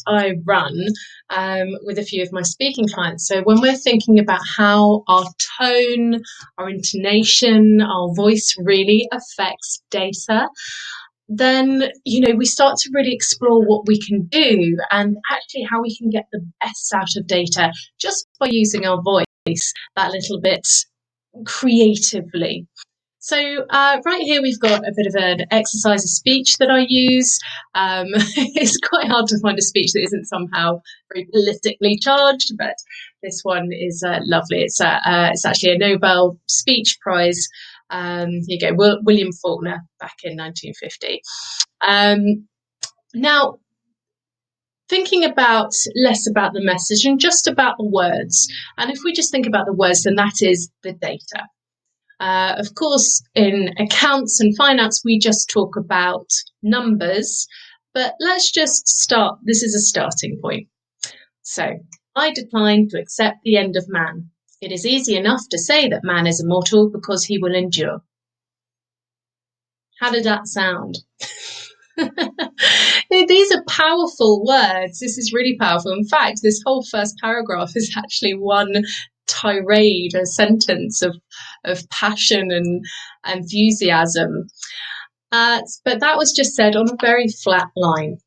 I run with a few of my speaking clients. So when we're thinking about how our tone, our intonation, our voice really affects data, then, we start to really explore what we can do and actually how we can get the best out of data just by using our voice that little bit creatively. So right here we've got a bit of an exercise of speech that I use. It's quite hard to find a speech that isn't somehow very politically charged, but this one is lovely. It's actually a Nobel Speech Prize. Here you go, William Faulkner back in 1950. Now, thinking about less about the message and just about the words. And if we just think about the words, then that is the data. Of course, in accounts and finance, we just talk about numbers, but let's just start. This is a starting point. So, I decline to accept the end of man. It is easy enough to say that man is immortal because he will endure. How did that sound? These are powerful words. This is really powerful. In fact, this whole first paragraph is actually one tirade, a sentence of passion and enthusiasm. But that was just said on a very flat line.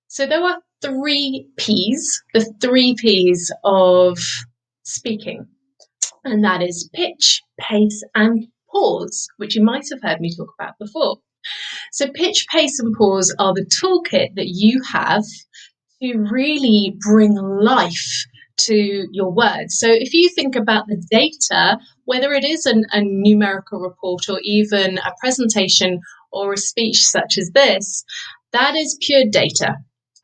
So there are 3 P's, the 3 P's of speaking. And that is pitch, pace, and pause, which you might have heard me talk about before. So pitch, pace, and pause are the toolkit that you have to really bring life to your words. So if you think about the data, whether it is a numerical report or even a presentation or a speech such as this, that is pure data.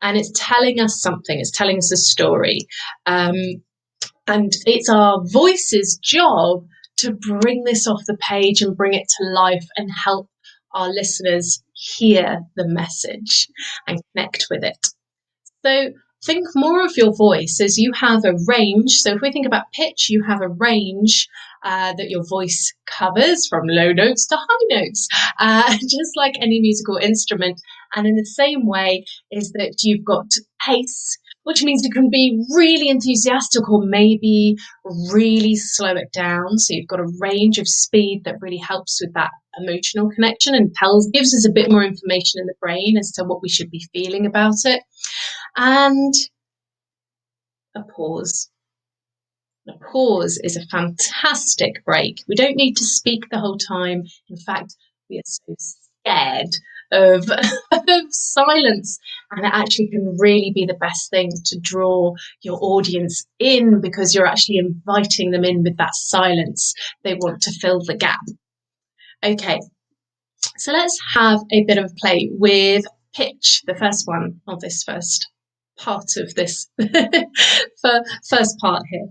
And it's telling us something. It's telling us a story. And it's our voice's job to bring this off the page and bring it to life and help our listeners hear the message and connect with it. So think more of your voice as you have a range. So if we think about pitch, you have a range that your voice covers from low notes to high notes, just like any musical instrument. And in the same way is that you've got pace, which means you can be really enthusiastic or maybe really slow it down. So you've got a range of speed that really helps with that emotional connection and gives us a bit more information in the brain as to what we should be feeling about it. And a pause. A pause is a fantastic break. We don't need to speak the whole time. In fact, we are so scared of silence, and it actually can really be the best thing to draw your audience in because you're actually inviting them in with that silence. They want to fill the gap. Okay, so let's have a bit of play with pitch, the first one of this first part of this first part here.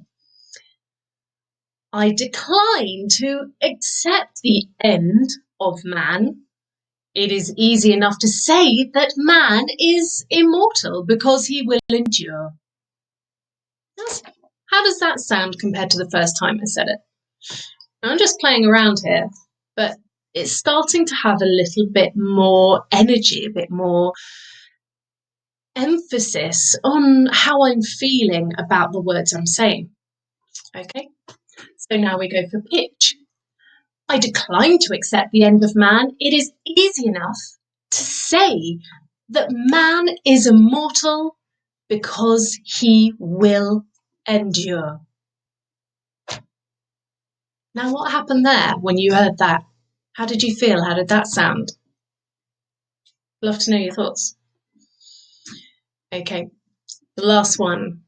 I decline to accept the end of man. It is easy enough to say that man is immortal because he will endure. How does that sound compared to the first time I said it? I'm just playing around here, but it's starting to have a little bit more energy, a bit more emphasis on how I'm feeling about the words I'm saying. Okay, so now we go for pitch. I decline to accept the end of man. It is easy enough to say that man is immortal because he will endure. Now, what happened there when you heard that? How did you feel? How did that sound? Love to know your thoughts. Okay, the last one,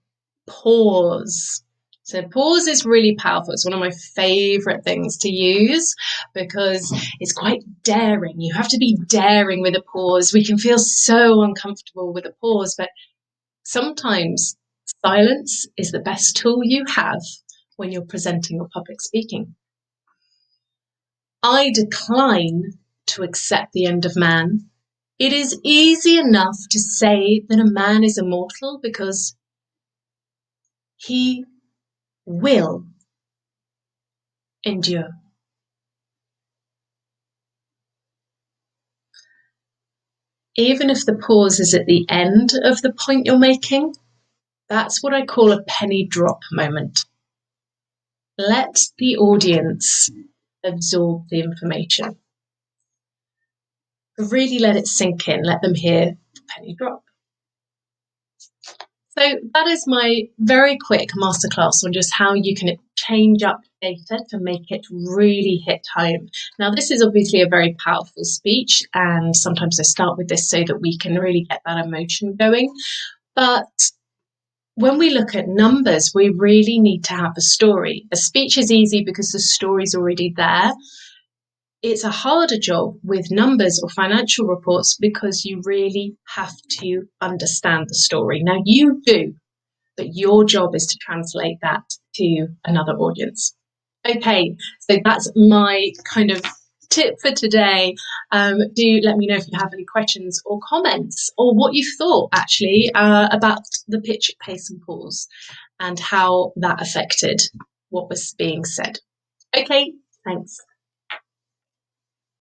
pause. So pause is really powerful. It's one of my favorite things to use because it's quite daring. You have to be daring with a pause. We can feel so uncomfortable with a pause, but sometimes silence is the best tool you have when you're presenting or public speaking. I decline to accept the end of man. It is easy enough to say that a man is immortal because he will endure. even if the pause is at the end of the point you're making, that's what I call a penny drop moment. Let the audience absorb the information. Really let it sink in, let them hear the penny drop. So that is my very quick masterclass on just how you can change up data to make it really hit home. Now, this is obviously a very powerful speech, and sometimes I start with this so that we can really get that emotion going. But when we look at numbers, we really need to have a story. A speech is easy because the story's already there. It's a harder job with numbers or financial reports because you really have to understand the story. Now, you do, but your job is to translate that to another audience. Okay, so that's my kind of tip for today. Do let me know if you have any questions or comments, or what you thought actually about the pitch, pace and pause, and how that affected what was being said. Okay, thanks.